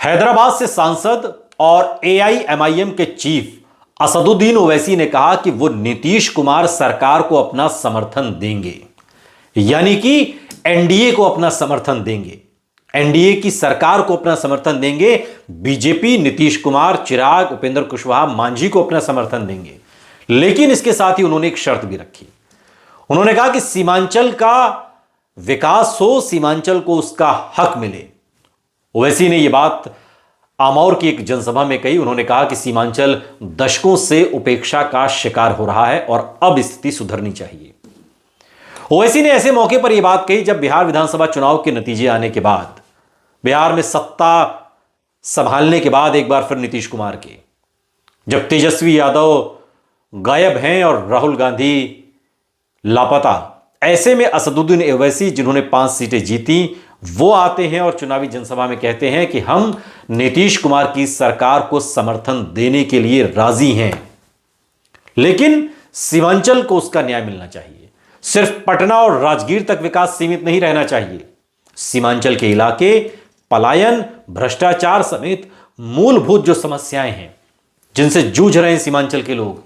हैदराबाद से सांसद और एआईएमआईएम के चीफ असदुद्दीन ओवैसी ने कहा कि वो नीतीश कुमार सरकार को अपना समर्थन देंगे, यानी कि एनडीए को अपना समर्थन देंगे, एनडीए की सरकार को अपना समर्थन देंगे। बीजेपी नीतीश कुमार, चिराग, उपेंद्र कुशवाहा, मांझी को अपना समर्थन देंगे। लेकिन इसके साथ ही उन्होंने एक शर्त भी रखी। उन्होंने कहा कि सीमांचल का विकास हो, सीमांचल को उसका हक मिले। ओवैसी ने यह बात आमौर की एक जनसभा में कही। उन्होंने कहा कि सीमांचल दशकों से उपेक्षा का शिकार हो रहा है और अब स्थिति सुधरनी चाहिए। ओवैसी ने ऐसे मौके पर यह बात कही जब बिहार विधानसभा चुनाव के नतीजे आने के बाद, बिहार में सत्ता संभालने के बाद एक बार फिर नीतीश कुमार के, जब तेजस्वी यादव गायब हैं और राहुल गांधी लापता, ऐसे में असदुद्दीन ओवैसी जिन्होंने 5 सीटें जीती, वो आते हैं और चुनावी जनसभा में कहते हैं कि हम नीतीश कुमार की सरकार को समर्थन देने के लिए राजी हैं, लेकिन सीमांचल को उसका न्याय मिलना चाहिए। सिर्फ पटना और राजगीर तक विकास सीमित नहीं रहना चाहिए। सीमांचल के इलाके पलायन, भ्रष्टाचार समेत मूलभूत जो समस्याएं हैं जिनसे जूझ रहे हैं सीमांचल के लोग,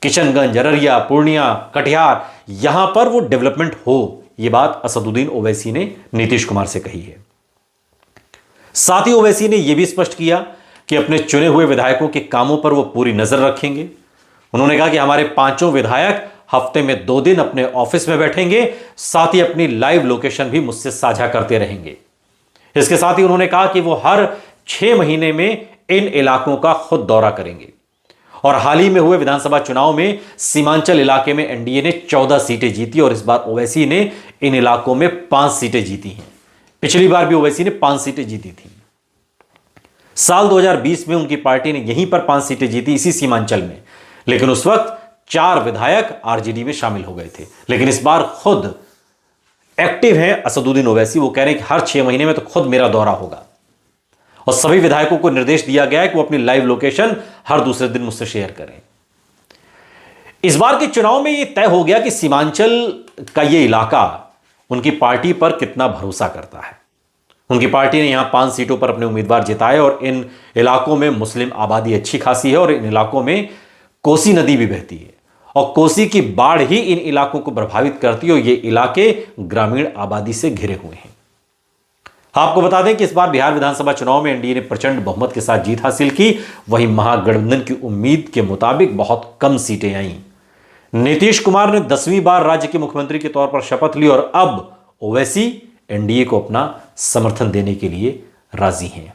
किशनगंज, अररिया, पूर्णिया, कटिहार, यहां पर वो डेवलपमेंट हो, यह बात असदुद्दीन ओवैसी ने नीतीश कुमार से कही है। साथ ही ओवैसी ने यह भी स्पष्ट किया कि अपने चुने हुए विधायकों के कामों पर वो पूरी नजर रखेंगे। उन्होंने कहा कि हमारे 5 विधायक हफ्ते में 2 दिन अपने ऑफिस में बैठेंगे, साथ ही अपनी लाइव लोकेशन भी मुझसे साझा करते रहेंगे। इसके साथ ही उन्होंने कहा कि वो हर 6 महीने में इन इलाकों का खुद दौरा करेंगे। और हाल ही में हुए विधानसभा चुनाव में सीमांचल इलाके में एनडीए ने 14 सीटें जीती और इस बार ओवैसी ने इन इलाकों में 5 सीटें जीती हैं। पिछली बार भी ओवैसी ने 5 सीटें जीती थी। साल 2020 में उनकी पार्टी ने यहीं पर 5 सीटें जीती, इसी सीमांचल में, लेकिन उस वक्त 4 विधायक आरजेडी में शामिल हो गए थे। लेकिन इस बार खुद एक्टिव हैं असदुद्दीन ओवैसी। वो कह रहे हैं कि हर 6 महीने में तो खुद मेरा दौरा होगा और सभी विधायकों को निर्देश दिया गया है कि वो अपनी लाइव लोकेशन हर दूसरे दिन मुझसे शेयर करें। इस बार के चुनाव में यह तय हो गया कि सीमांचल का यह इलाका उनकी पार्टी पर कितना भरोसा करता है। उनकी पार्टी ने यहां 5 सीटों पर अपने उम्मीदवार जिताए और इन इलाकों में मुस्लिम आबादी अच्छी खासी है और इन इलाकों में कोसी नदी भी बहती है और कोसी की बाढ़ ही इन इलाकों को प्रभावित करती है और ये इलाके ग्रामीण आबादी से घिरे हुए हैं। आपको बता दें कि इस बार बिहार विधानसभा चुनाव में एनडीए ने प्रचंड बहुमत के साथ जीत हासिल की। वहीं महागठबंधन की उम्मीद के मुताबिक बहुत कम सीटें आईं। नीतीश कुमार ने 10वीं बार राज्य के मुख्यमंत्री के तौर पर शपथ ली और अब ओवैसी एनडीए को अपना समर्थन देने के लिए राजी हैं।